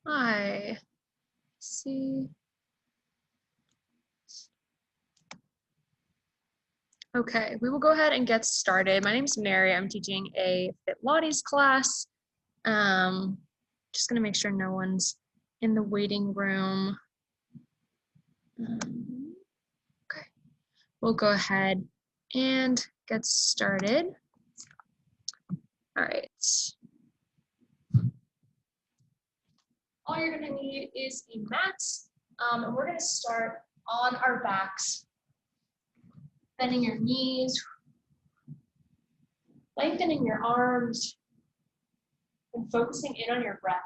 Hi. See. Okay, we will go ahead and get started. My name is Mary. I'm teaching a Fitlates class. Just gonna make sure no one's in the waiting room. Okay, we'll go ahead and get started. All right. All you're gonna need is a mat, and we're gonna start on our backs, bending your knees, lengthening your arms, and focusing in on your breath.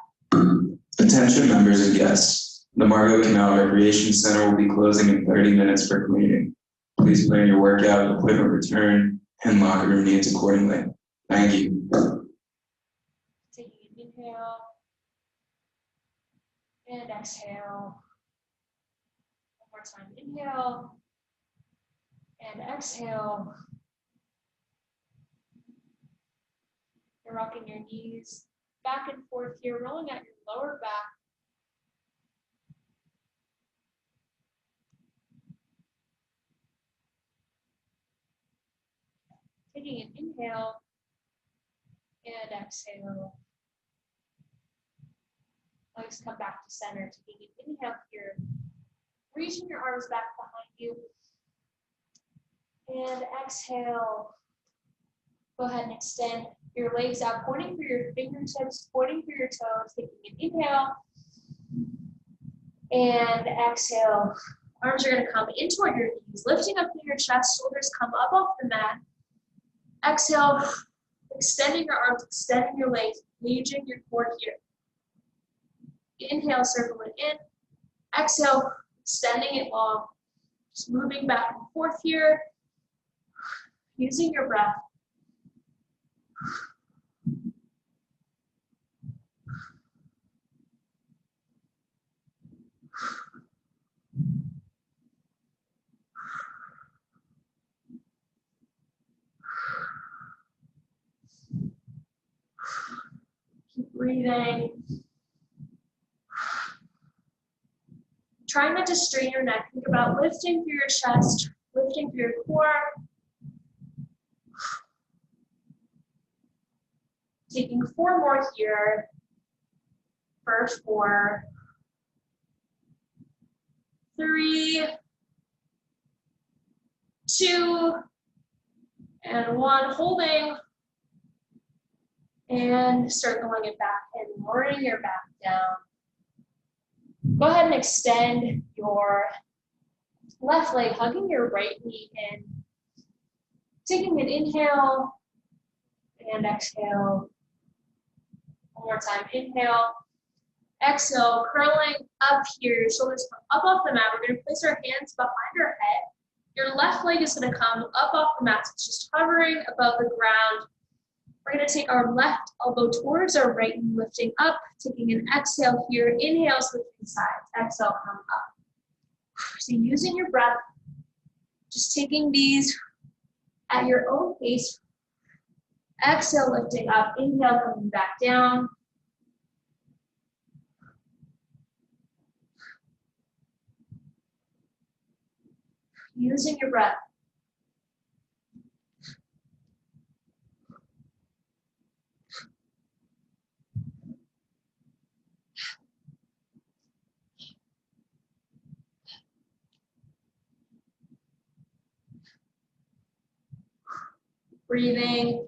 Attention members and guests. The Margot Canal Recreation Center will be closing in 30 minutes for cleaning. Please plan your workout, equipment return, and locker room needs accordingly. Thank you. Taking an inhale and exhale. One more time, inhale and exhale. You're rocking your knees back and forth here, rolling out your lower back. Taking an inhale and exhale. Legs come back to center. Taking an inhale here. Reaching your arms back behind you. And exhale. Go ahead and extend your legs out, pointing for your fingertips, pointing for your toes. Taking an inhale and exhale. Arms are going to come in toward your knees, lifting up through your chest, shoulders come up off the mat. Exhale, extending your arms, extending your legs, engaging your core here. Inhale, circle it in. Exhale, extending it long. Just moving back and forth here, using your breath. Keep breathing. Try not to strain your neck. Think about lifting through your chest, lifting through your core. Taking 4 more here. For 4, 3, 2, and 1. Holding. And circling it back and lowering your back down. Go ahead and extend your left leg, hugging your right knee in. Taking an inhale and exhale. One more time, inhale, exhale, curling up here. Your shoulders come up off the mat. We're going to place our hands behind our head. Your left leg is going to come up off the mat. So it's just hovering above the ground. We're going to take our left elbow towards our right knee, lifting up, taking an exhale here. Inhale, switching sides. Exhale, come up. So using your breath, just taking these at your own pace. Exhale, lifting up. Inhale, coming back down. Using your breath. Breathing.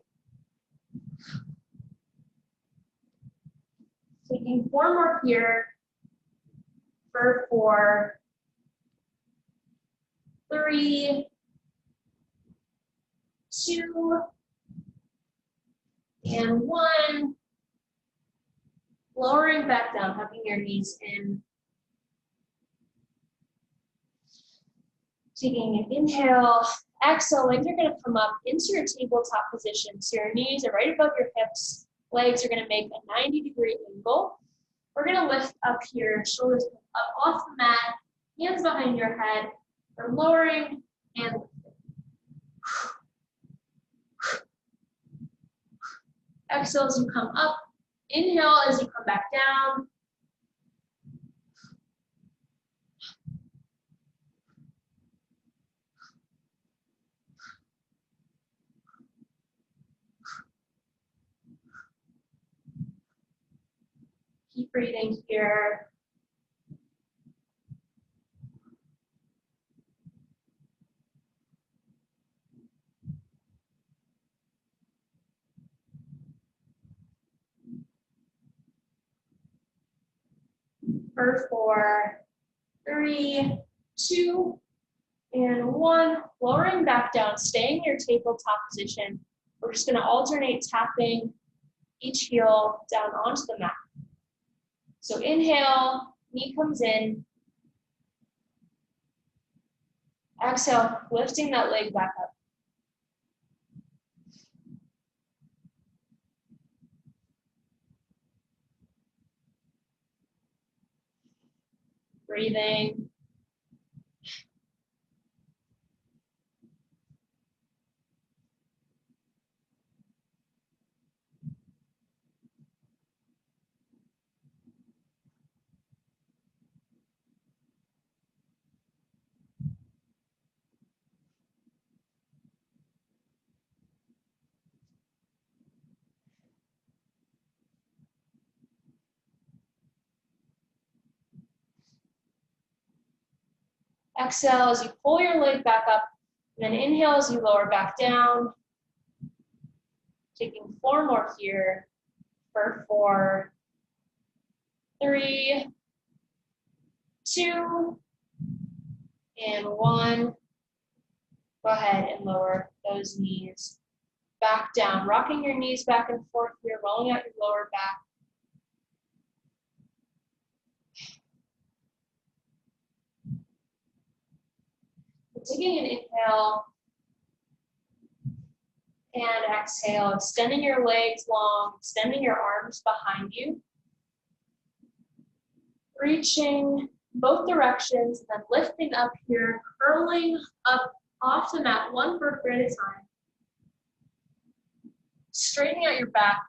Taking 4 more here. For 4, 3, 2, and 1. Lowering back down, hugging your knees in. Taking an inhale, exhale, legs are going to come up into your tabletop position. So your knees are right above your hips. Legs are going to make a 90-degree angle. We're going to lift up here, shoulders up off the mat, hands behind your head. We're lowering and lifting. Exhale as you come up. Inhale as you come back down. breathing here. For 4, 3, 2, and 1. Lowering back down, staying in your tabletop position. We're just going to alternate tapping each heel down onto the mat. So inhale, knee comes in. Exhale, lifting that leg back up. Breathing. Exhale as you pull your leg back up, and then inhale as you lower back down. Taking 4 more here for 4, 3, 2, and 1. Go ahead and lower those knees back down, rocking your knees back and forth here, rolling out your lower back. Taking an inhale and exhale, extending your legs long, extending your arms behind you. Reaching both directions, and then lifting up here, curling up off the mat, 1 vertebra at a time. Straightening out your back,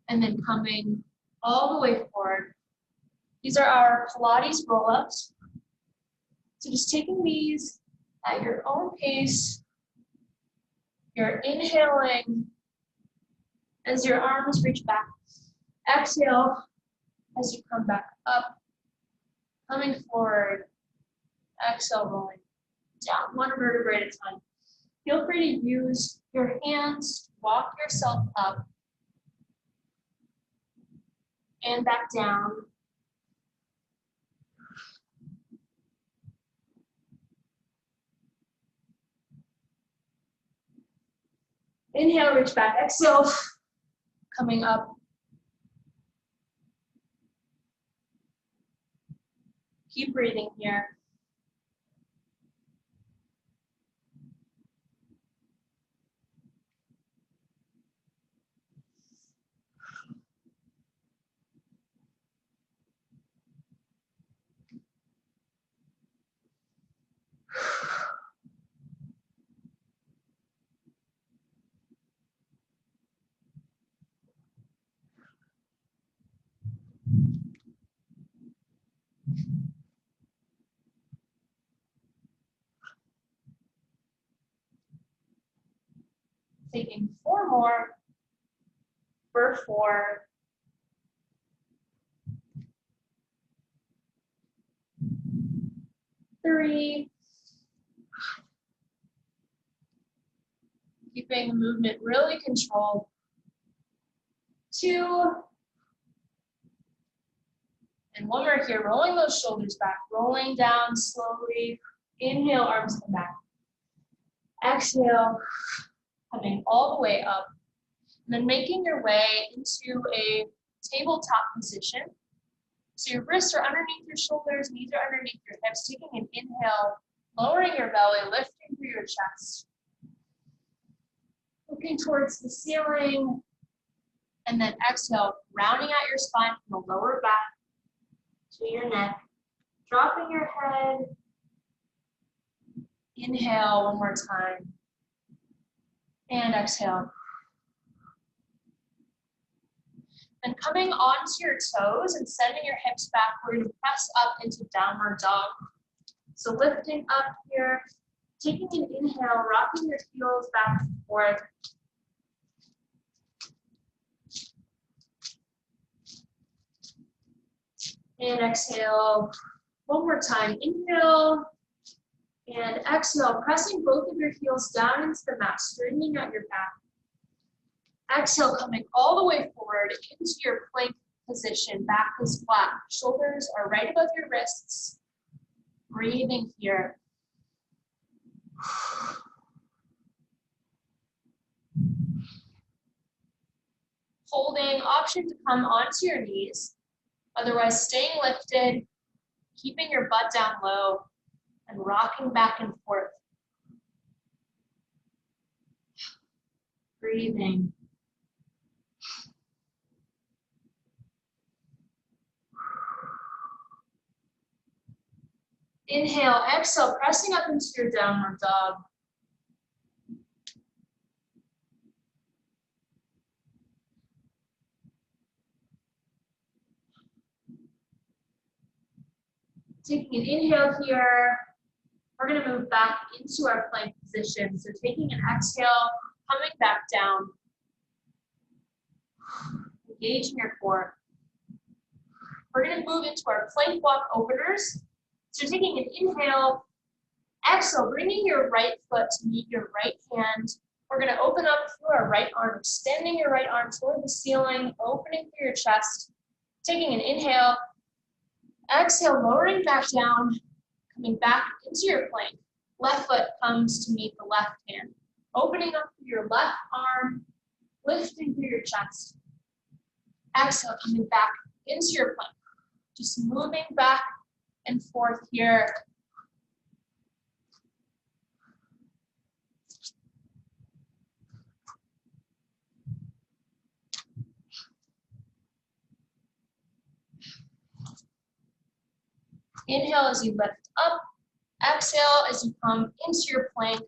and then coming all the way forward. These are our Pilates roll-ups. So just taking these at your own pace. You're inhaling as your arms reach back. Exhale as you come back up. Coming forward. Exhale, rolling down, 1 vertebra at a time. Feel free to use your hands to walk yourself up and back down. Inhale, reach back. Exhale, coming up. Keep breathing here. Taking 4 more for 4. 3. Keeping the movement really controlled. 2. And 1 more here, rolling those shoulders back, rolling down slowly. Inhale, arms come back. Exhale, coming all the way up. And then making your way into a tabletop position. So your wrists are underneath your shoulders, knees are underneath your hips. Taking an inhale, lowering your belly, lifting through your chest. Looking towards the ceiling. And then exhale, rounding out your spine from the lower back to your neck. Dropping your head. Inhale 1 more time. And exhale. Then coming onto your toes and sending your hips back, we're going to press up into downward dog. So lifting up here, taking an inhale, rocking your heels back and forth. And exhale. One more time. Inhale and exhale, pressing both of your heels down into the mat, straightening out your back. Exhale, coming all the way forward into your plank position. Back is flat. Shoulders are right above your wrists. Breathing here. Holding, option to come onto your knees. Otherwise, staying lifted, keeping your butt down low, and rocking back and forth. Breathing. Inhale, exhale, pressing up into your downward dog. Taking an inhale here, we're going to move back into our plank position. So taking an exhale, coming back down, engaging your core. We're going to move into our plank walk openers. So taking an inhale, exhale, bringing your right foot to meet your right hand. We're going to open up through our right arm, extending your right arm toward the ceiling, opening through your chest. Taking an inhale, exhale, lowering back down, coming back into your plank. Left foot comes to meet the left hand. Opening up through your left arm, lifting through your chest. Exhale, coming back into your plank. Just moving back and forth here. Inhale as you lift up. Exhale as you come into your plank.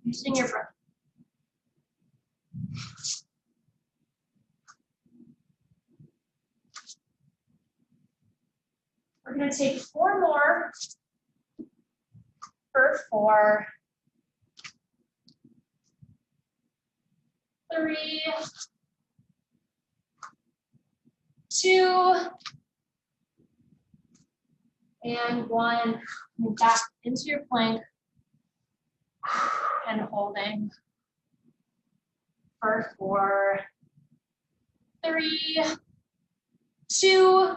Using your breath. We're going to take 4 more for 4, 3, 2, and 1. Move back into your plank and holding for 4, 3, 2,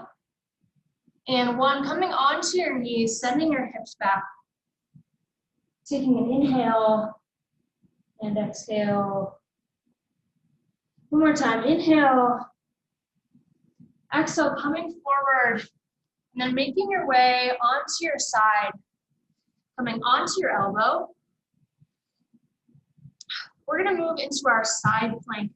and 1. Coming onto your knees, sending your hips back. Taking an inhale and exhale. One more time. Inhale. Exhale, coming forward. And then making your way onto your side. Coming onto your elbow. We're going to move into our side plank.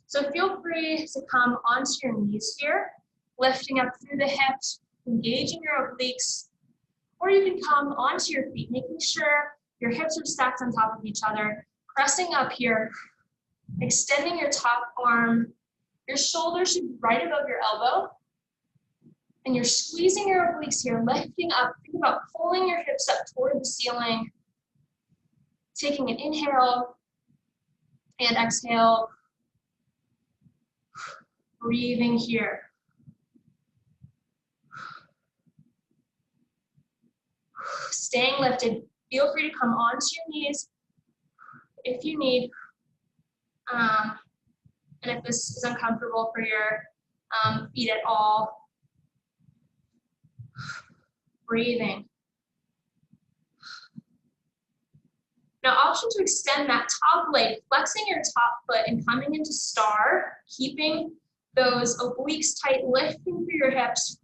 So feel free to come onto your knees here, lifting up through the hips, engaging your obliques, or you can come onto your feet, making sure your hips are stacked on top of each other, pressing up here, extending your top arm. Your shoulder should be right above your elbow, and you're squeezing your obliques here, lifting up. Think about pulling your hips up toward the ceiling, taking an inhale and exhale, breathing here. Staying lifted. Feel free to come onto your knees if you need. And if this is uncomfortable for your feet at all, breathing. Now, option to extend that top leg, flexing your top foot and coming into star, keeping those obliques tight, lifting through your hips.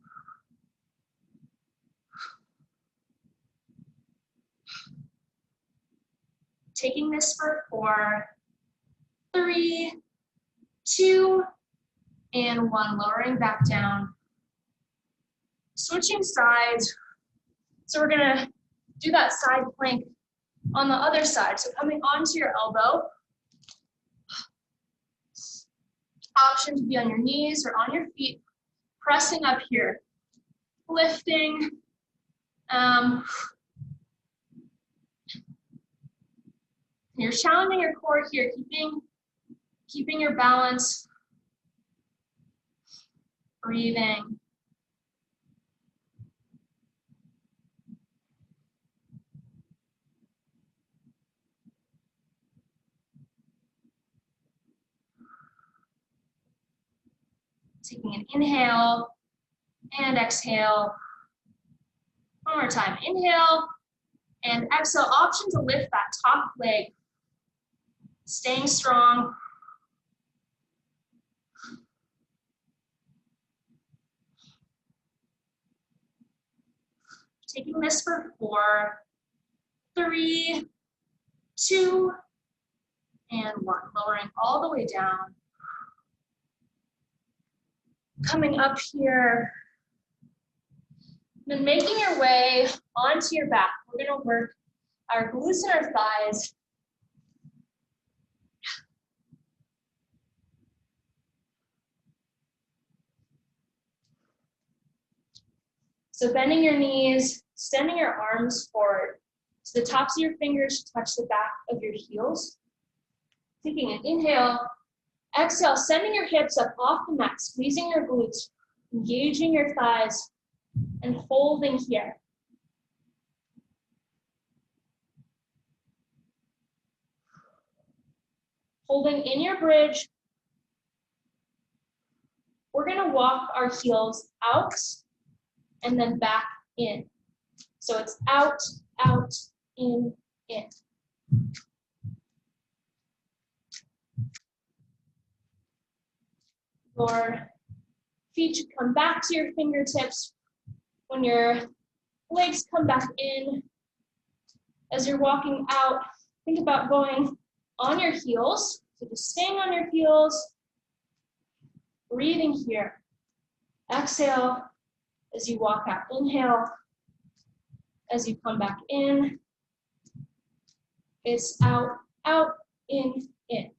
Taking this for 4, 3, 2, and 1. Lowering back down. Switching sides. So we're gonna do that side plank on the other side. So coming onto your elbow, option to be on your knees or on your feet, pressing up here, lifting. You're challenging your core here, keeping your balance, breathing. Taking an inhale and exhale. One more time, inhale and exhale. Option to lift that top leg, staying strong. Taking this for 4, 3, 2, and 1. Lowering all the way down. Coming up here. Then making your way onto your back. We're going to work our glutes and our thighs. So bending your knees, extending your arms forward. So the tops of your fingers touch the back of your heels. Taking an inhale, exhale, sending your hips up off the mat, squeezing your glutes, engaging your thighs, and holding here. Holding in your bridge. We're gonna walk our heels out and then back in. So it's out, out, in, in. Your feet should come back to your fingertips when your legs come back in. As you're walking out, think about going on your heels. So just staying on your heels, breathing here. Exhale as you walk out. Inhale as you come back in. It's out, out, in, in.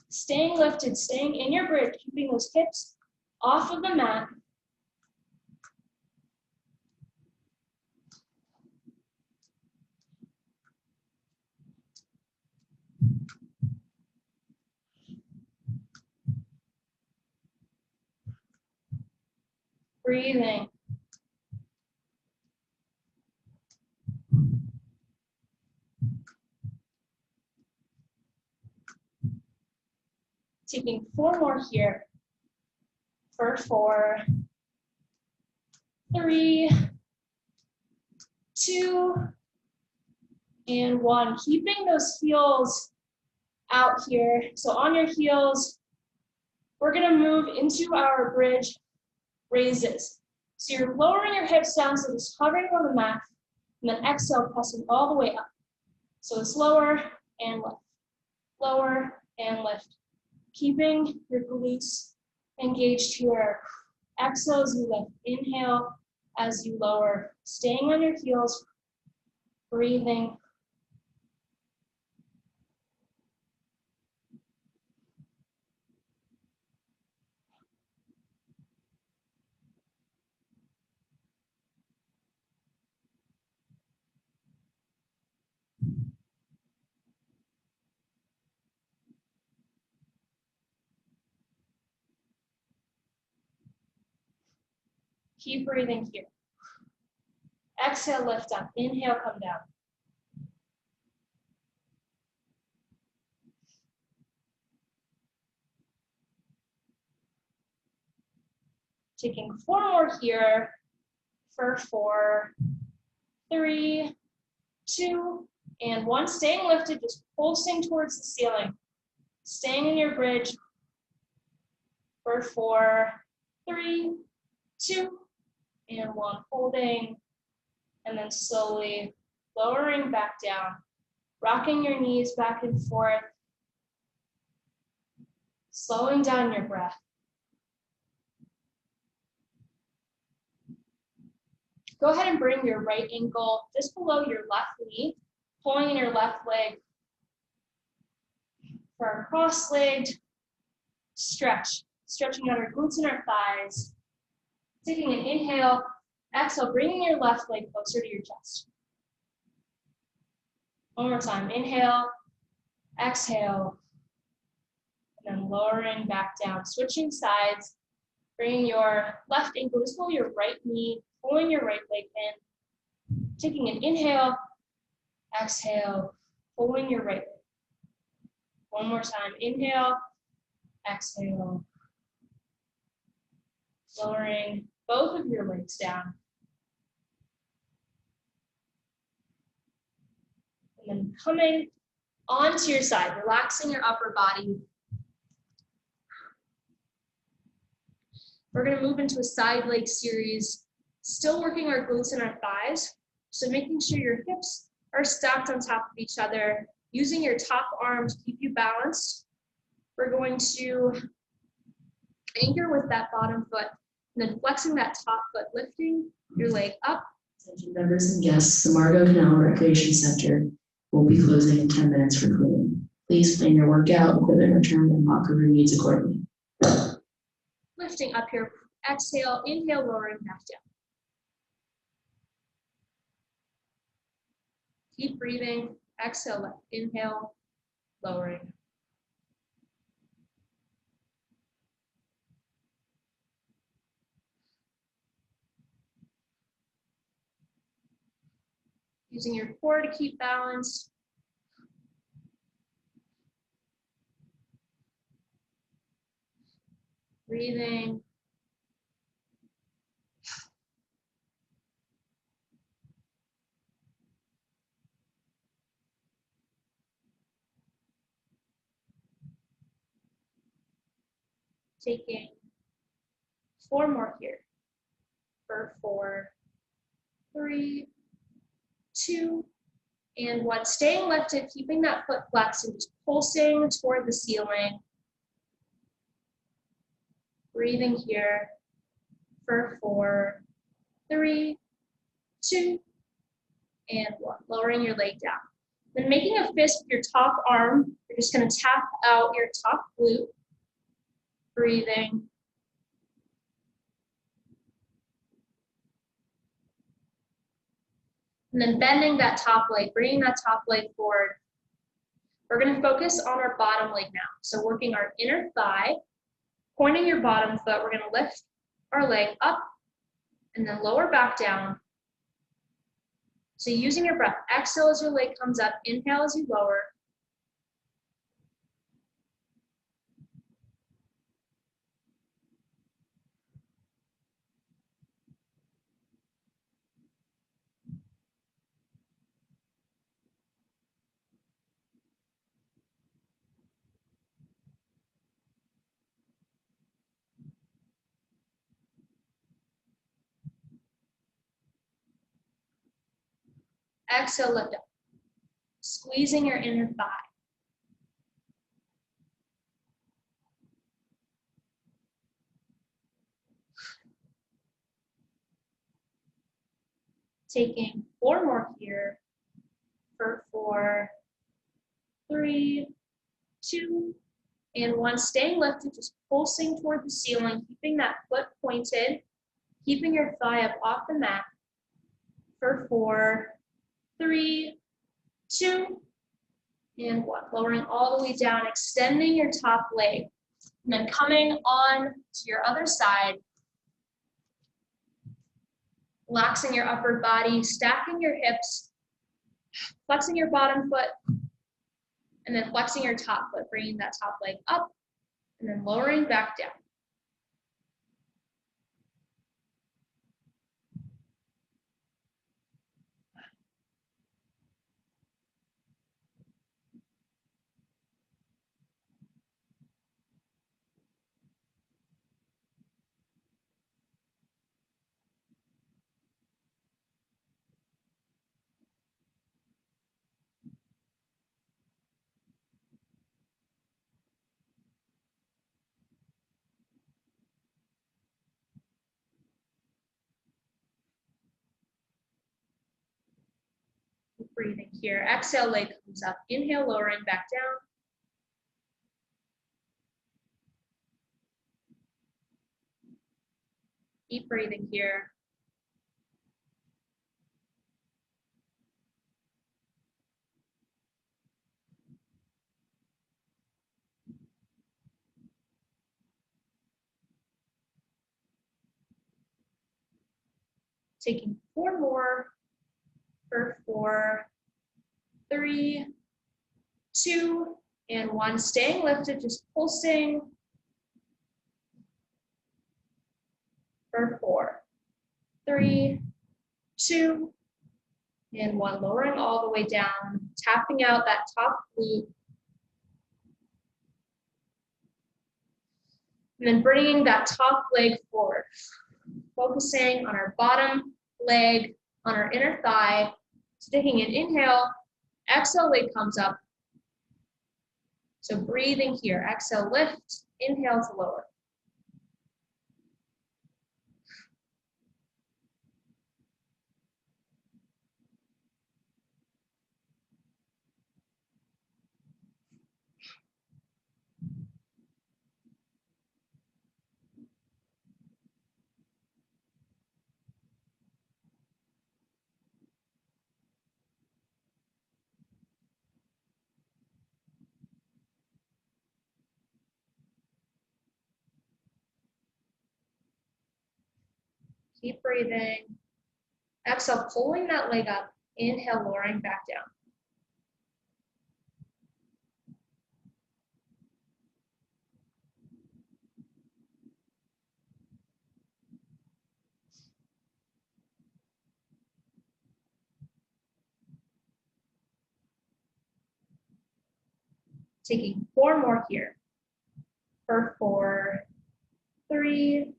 Staying lifted, staying in your bridge, keeping those hips off of the mat. Breathing. Taking 4 more here. For 4, 3, 2, and 1. Keeping those heels out here. So on your heels, we're gonna move into our bridge raises. So you're lowering your hips down, so just hovering on the mat, and then exhale, pressing all the way up. So it's lower and lift, lower and lift. Keeping your glutes engaged here. Exhale as you lift, inhale as you lower, staying on your heels, breathing. Keep breathing here. Exhale, lift up. Inhale, come down. Taking 4 more here for 4, 3, 2, and 1. Staying lifted, just pulsing towards the ceiling. Staying in your bridge for 4, 3, 2, and 1. Holding, and then slowly lowering back down. Rocking your knees back and forth. Slowing down your breath. Go ahead and bring your right ankle just below your left knee, pulling in your left leg for our cross-legged stretch. Stretching out our glutes and our thighs. Taking an inhale, exhale, bringing your left leg closer to your chest. One more time, inhale, exhale, and then lowering back down. Switching sides, bringing your left ankle just below your right knee, pulling your right leg in. Taking an inhale, exhale, pulling your right leg. One more time, inhale, exhale, lowering both of your legs down. And then coming onto your side, relaxing your upper body. We're gonna move into a side leg series, still working our glutes and our thighs. So making sure your hips are stacked on top of each other, using your top arm to keep you balanced. We're going to anchor with that bottom foot, and then flexing that top foot, lifting your leg up. Attention members and guests, the Margot Canal Recreation Center will be closing in 10 minutes for cleaning. Please plan your workout, equipment return, and locker room needs accordingly. Lifting up here, exhale, inhale, lowering back down. Keep breathing, exhale, left, inhale, lowering. Using your core to keep balance. Breathing. Taking 4 more here. For 4, 3, 2, and 1. Staying lifted, keeping that foot flexed and just pulsing toward the ceiling. Breathing here for 4, 3, 2, and 1. Lowering your leg down. Then making a fist with your top arm, you're just going to tap out your top glute. Breathing. And then bending that top leg, bringing that top leg forward. We're going to focus on our bottom leg now. So working our inner thigh, pointing your bottom foot, we're going to lift our leg up and then lower back down. So using your breath, exhale as your leg comes up, inhale as you lower. Exhale, lift up. Squeezing your inner thigh. Taking 4 more here for 4, 3, 2, and 1. Staying lifted, just pulsing toward the ceiling, keeping that foot pointed, keeping your thigh up off the mat for 4, 3, 2, and 1. Lowering all the way down, extending your top leg, and then coming on to your other side, relaxing your upper body, stacking your hips, flexing your bottom foot, and then flexing your top foot, bringing that top leg up, and then lowering back down. Breathing here. Exhale, leg comes up. Inhale, lowering back down. Keep breathing here. Taking 4 more for 4, 3, 2, and 1. Staying lifted, just pulsing for 4, 3, 2, and 1. Lowering all the way down, tapping out that top glute. And then bringing that top leg forward, focusing on our bottom leg, on our inner thigh. So taking an inhale, exhale, leg comes up. So breathing here, exhale, lift, inhale to lower. Keep breathing. Exhale, pulling that leg up. Inhale, lowering back down. Taking 4 more here. For 4, 3,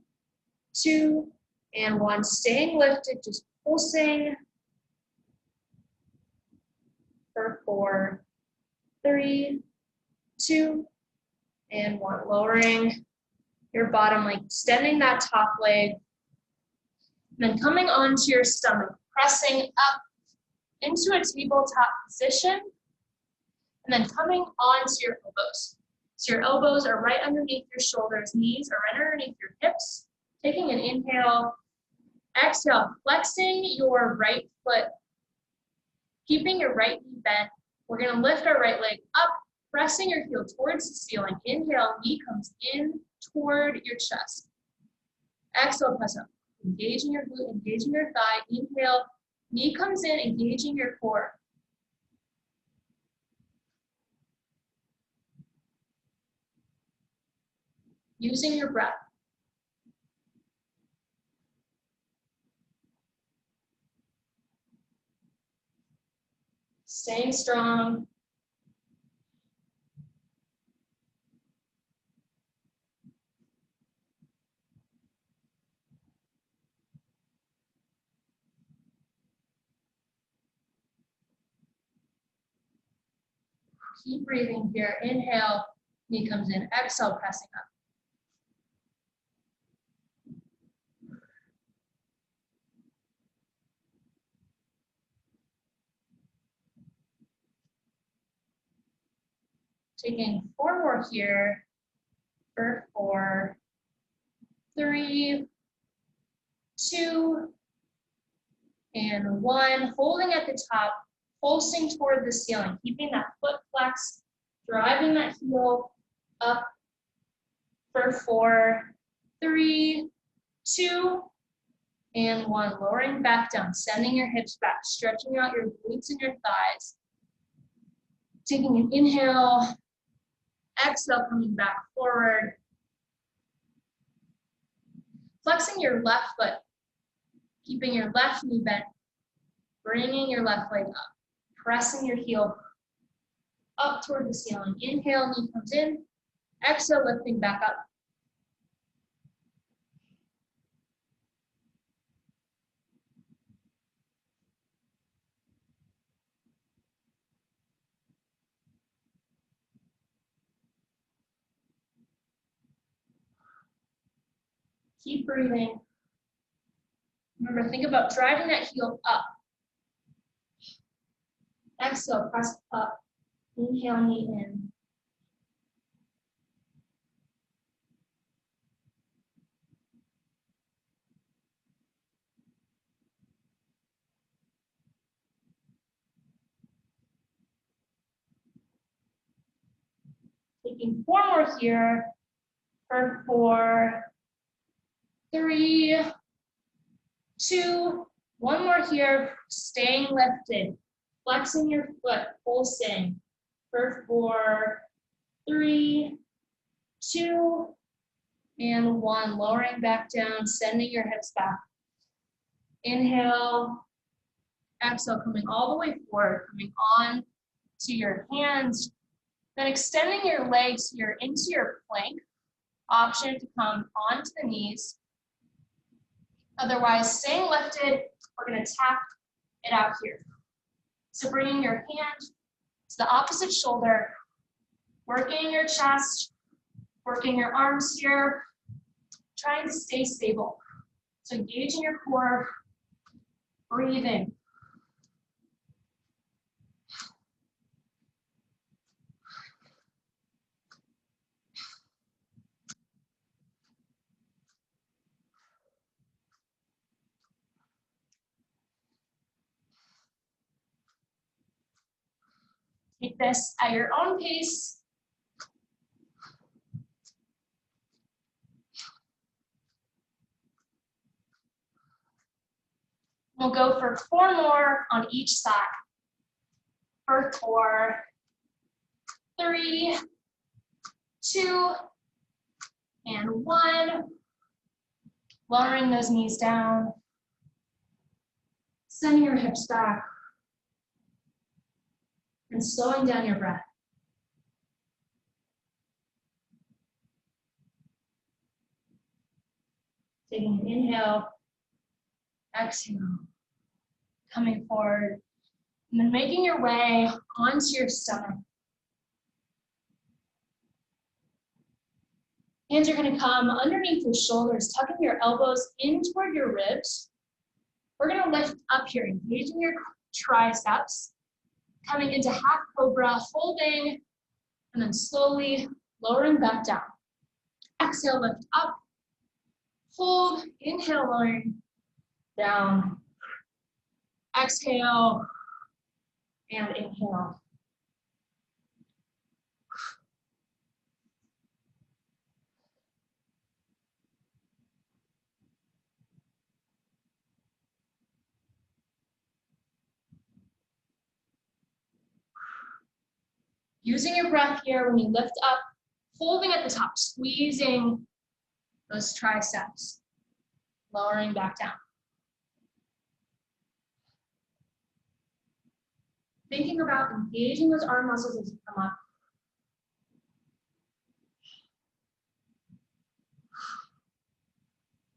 2, and 1. Staying lifted, just pulsing. For 4, 3, 2, and 1. Lowering your bottom leg, extending that top leg. And then coming onto your stomach, pressing up into a tabletop position. And then coming onto your elbows. So your elbows are right underneath your shoulders, knees are right underneath your hips. Taking an inhale, exhale, flexing your right foot, keeping your right knee bent. We're gonna lift our right leg up, pressing your heel towards the ceiling. Inhale, knee comes in toward your chest. Exhale, press up. Engaging your glute, engaging your thigh. Inhale, knee comes in, engaging your core. Using your breath. Staying strong. Keep breathing here. Inhale, knee comes in. Exhale, pressing up. Taking 4 more here. For 4, 3, 2, and 1. Holding at the top, pulsing toward the ceiling, keeping that foot flexed, driving that heel up. For 4, 3, 2, and 1. Lowering back down, sending your hips back, stretching out your glutes and your thighs. Taking an inhale, exhale, coming back forward. Flexing your left foot, keeping your left knee bent, bringing your left leg up, pressing your heel up toward the ceiling. Inhale, knee comes in. Exhale, lifting back up. Keep breathing. Remember, think about driving that heel up. Exhale, press up. Inhale, knee in. Taking 4 more here for 4, 3, 2, 1 more here, staying lifted, flexing your foot, pulsing for 4, 3, 2, and 1, lowering back down, sending your hips back. Inhale, exhale, coming all the way forward, coming on to your hands, then extending your legs here into your plank. Option to come onto the knees. Otherwise, staying lifted, we're going to tap it out here. So bringing your hand to the opposite shoulder, working your chest, working your arms here, trying to stay stable. So engaging your core, breathing. Take this at your own pace. We'll go for 4 more on each side. For 4, 3, 2, and 1. Lowering those knees down. Sending your hips back. And slowing down your breath. Taking an inhale, exhale, coming forward, and then making your way onto your stomach. Hands are going to come underneath your shoulders, tucking your elbows in toward your ribs. We're going to lift up here, engaging your triceps, coming into half cobra, holding, and then slowly lowering back down. Exhale, lift up, hold, inhale, lowering down. Exhale, and inhale. Using your breath here when you lift up, holding at the top, squeezing those triceps, lowering back down. Thinking about engaging those arm muscles as you come up.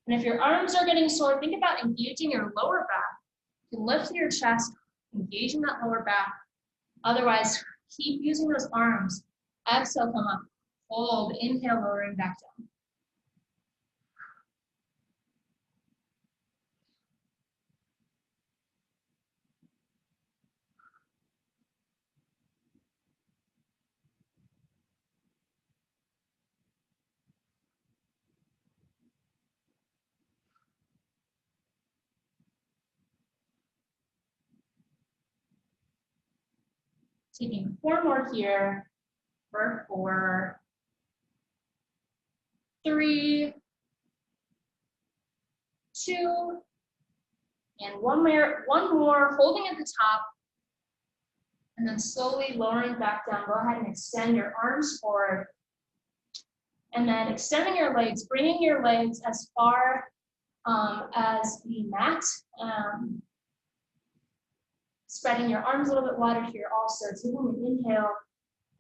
And if your arms are getting sore, think about engaging your lower back. You can lift your chest, engaging that lower back. Otherwise, keep using those arms. Exhale, come up. Hold, inhale, lowering back down. Taking 4 more here for 4, 3, 2, and one more, holding at the top, and then slowly lowering back down. Go ahead and extend your arms forward, and then extending your legs, bringing your legs as far as the mat. Spreading your arms a little bit wider here also. Taking an inhale.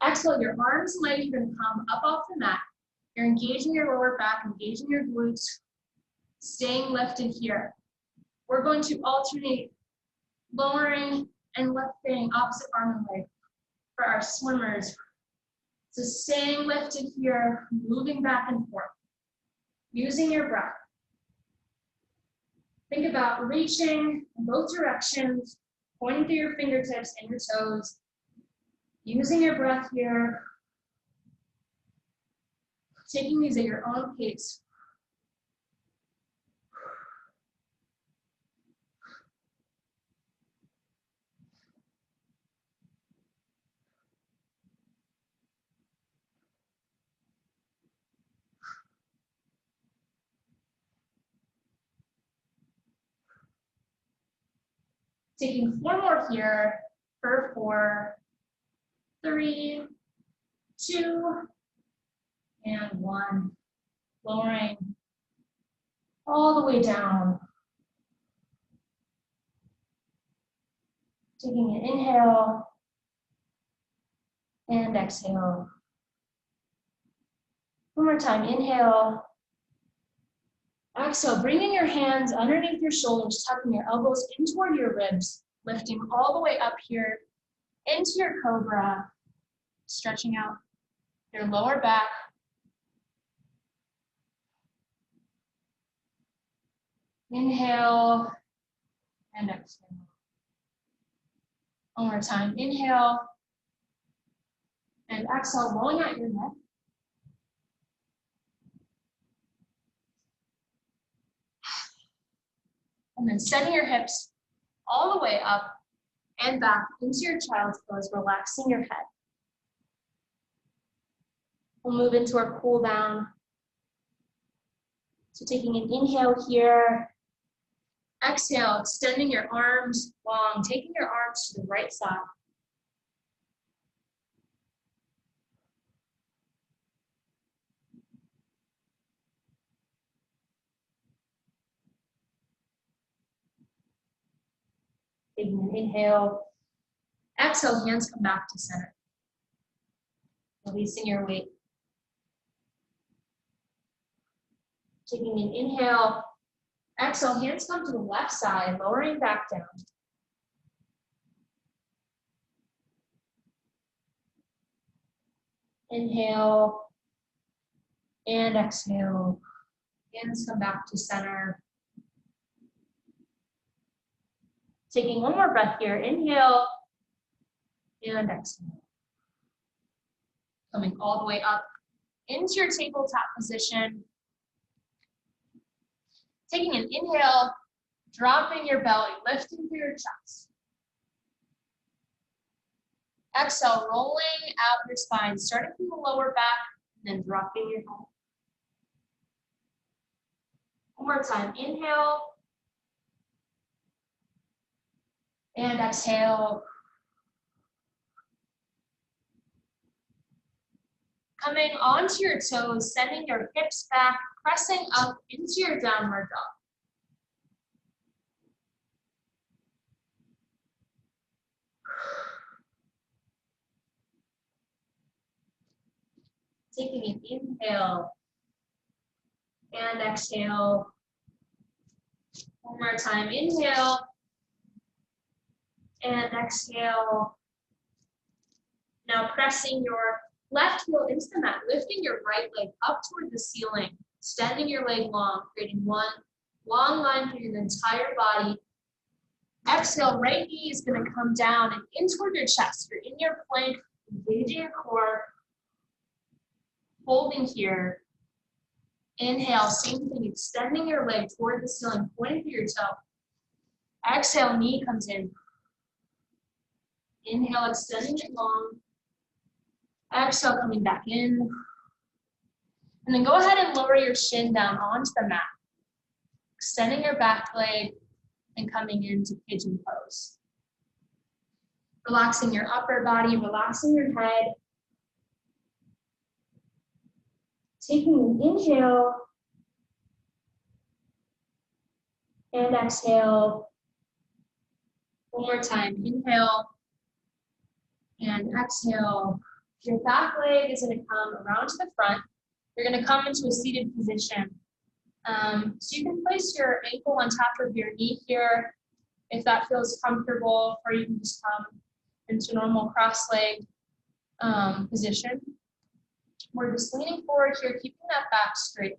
Exhale, your arms and legs are going to come up off the mat. You're engaging your lower back, engaging your glutes, staying lifted here. We're going to alternate lowering and lifting opposite arm and leg for our swimmers. So staying lifted here, moving back and forth, using your breath. Think about reaching in both directions Pointing through your fingertips and your toes. Using your breath here. Taking these at your own pace. Taking 4 more here for 4, 3, 2, and 1. Lowering all the way down. Taking an inhale and exhale. One more time, inhale. Exhale, bringing your hands underneath your shoulders, tucking your elbows in toward your ribs, lifting all the way up here into your cobra, stretching out your lower back. Inhale and exhale. One more time, inhale and exhale, rolling out your neck. And then sending your hips all the way up and back into your child's pose, relaxing your head. We'll move into our cool down. So taking an inhale here. Exhale, extending your arms long, taking your arms to the right side. Taking an inhale. Exhale, hands come back to center. Releasing your weight. Taking an inhale. Exhale, hands come to the left side, lowering back down. Inhale and exhale. Hands come back to center. Taking one more breath here. Inhale and exhale. Coming all the way up into your tabletop position. Taking an inhale, dropping your belly, lifting through your chest. Exhale, rolling out your spine, starting from the lower back, and then dropping your head. One more time, inhale. And exhale. Coming onto your toes, sending your hips back, pressing up into your downward dog. Taking an inhale and exhale. One more time, inhale and exhale. Now pressing your left heel into the mat, lifting your right leg up toward the ceiling, extending your leg long, creating one long line through your entire body. Exhale, right knee is going to come down and in toward your chest. You're in your plank, engaging your core, holding here. Inhale, same thing, extending your leg toward the ceiling, pointing to your toe. Exhale, knee comes in. Inhale, extending it long. Exhale, coming back in. And then go ahead and lower your shin down onto the mat. Extending your back leg and coming into pigeon pose. Relaxing your upper body, relaxing your head. Taking an inhale and exhale. One more time, inhale and exhale. Your back leg is going to come around to the front. You're going to come into a seated position. So you can place your ankle on top of your knee here if that feels comfortable, or you can just come into normal cross-leg position. We're just leaning forward here, keeping that back straight.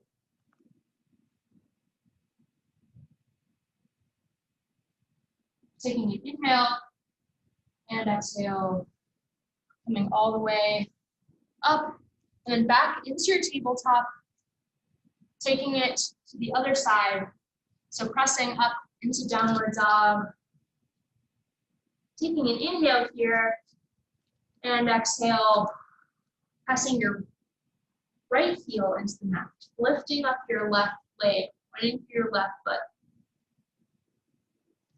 Taking an inhale And exhale, coming all the way up and then back into your tabletop, taking it to the other side. So pressing up into downward dog. Taking an inhale here and exhale, pressing your right heel into the mat, lifting up your left leg, pointing to your left foot.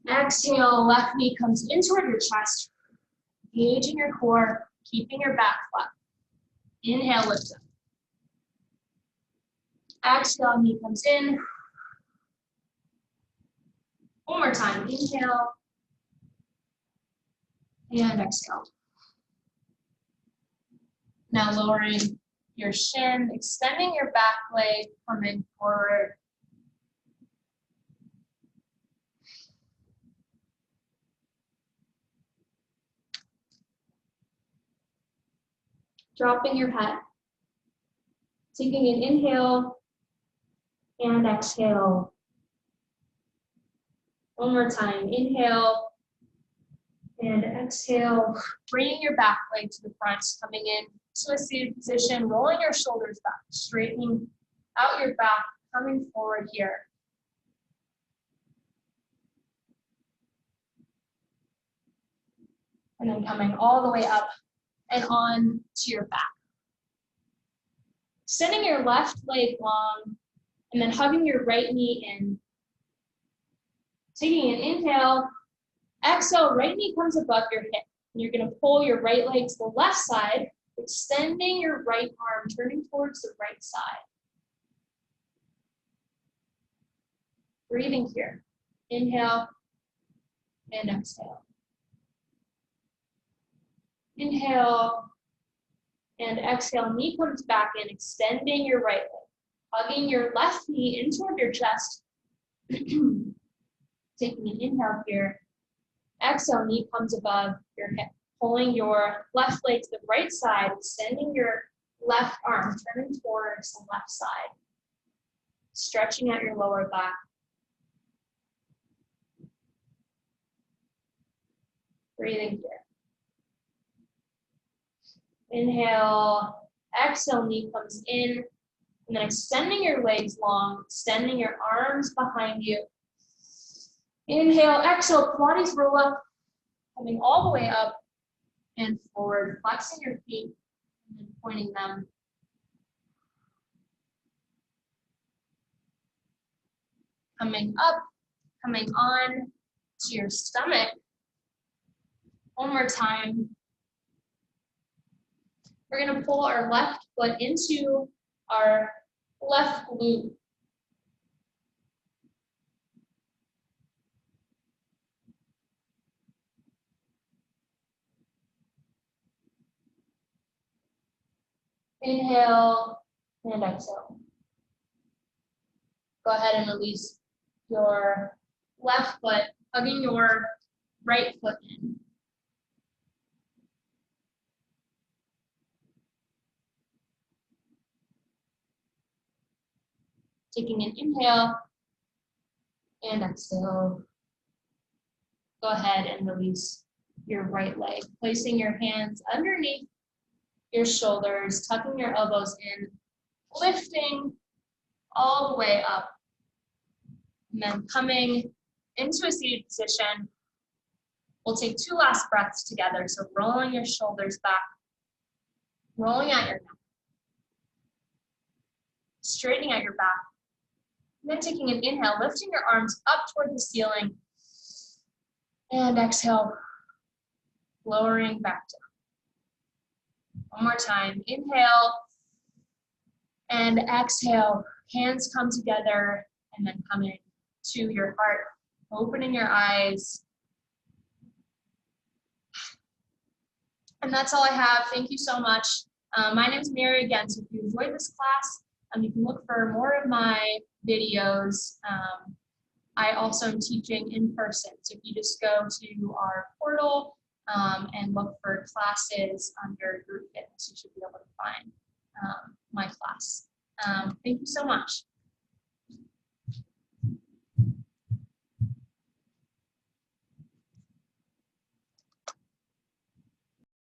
Exhale, left knee comes in toward your chest, engaging your core, keeping your back flat. Inhale, lift up. Exhale, knee comes in. One more time, inhale. And exhale. Now lowering your shin, extending your back leg, coming forward. Dropping your head. Taking an inhale and exhale. One more time, inhale and exhale. Bringing your back leg to the front, coming in to a seated position, rolling your shoulders back, straightening out your back, coming forward here. And then coming all the way up and on to your back. Extending your left leg long and then hugging your right knee in. Taking an inhale, exhale, right knee comes above your hip. And you're going to pull your right leg to the left side, extending your right arm, turning towards the right side. Breathing here. Inhale and exhale. Inhale and exhale. Knee comes back in, extending your right leg, hugging your left knee in toward your chest. Taking an inhale here. Exhale, knee comes above your hip. Pulling your left leg to the right side, extending your left arm, turning towards the left side. Stretching out your lower back. Breathing here. Inhale, exhale, knee comes in, and then extending your legs long, extending your arms behind you. Inhale, exhale, Pilates roll up, coming all the way up and forward, flexing your feet and then pointing them. Coming up, coming on to your stomach. One more time. We're going to pull our left foot into our left glute. Inhale and exhale. Go ahead and release your left foot, hugging your right foot in. Taking an inhale and exhale. Go ahead and release your right leg, placing your hands underneath your shoulders, tucking your elbows in, lifting all the way up, and then coming into a seated position. We'll take 2 last breaths together. So rolling your shoulders back, rolling out your neck, straightening out your back, and then taking an inhale, lifting your arms up toward the ceiling, and exhale, lowering back down. One more time, inhale, and exhale, hands come together, and then coming to your heart, opening your eyes. And that's all I have. Thank you so much. My name is Mary again, so if you enjoyed this class, you can look for more of my videos. I also am teaching in person, so if you just go to our portal and look for classes under group fitness, you should be able to find my class. Thank you so much.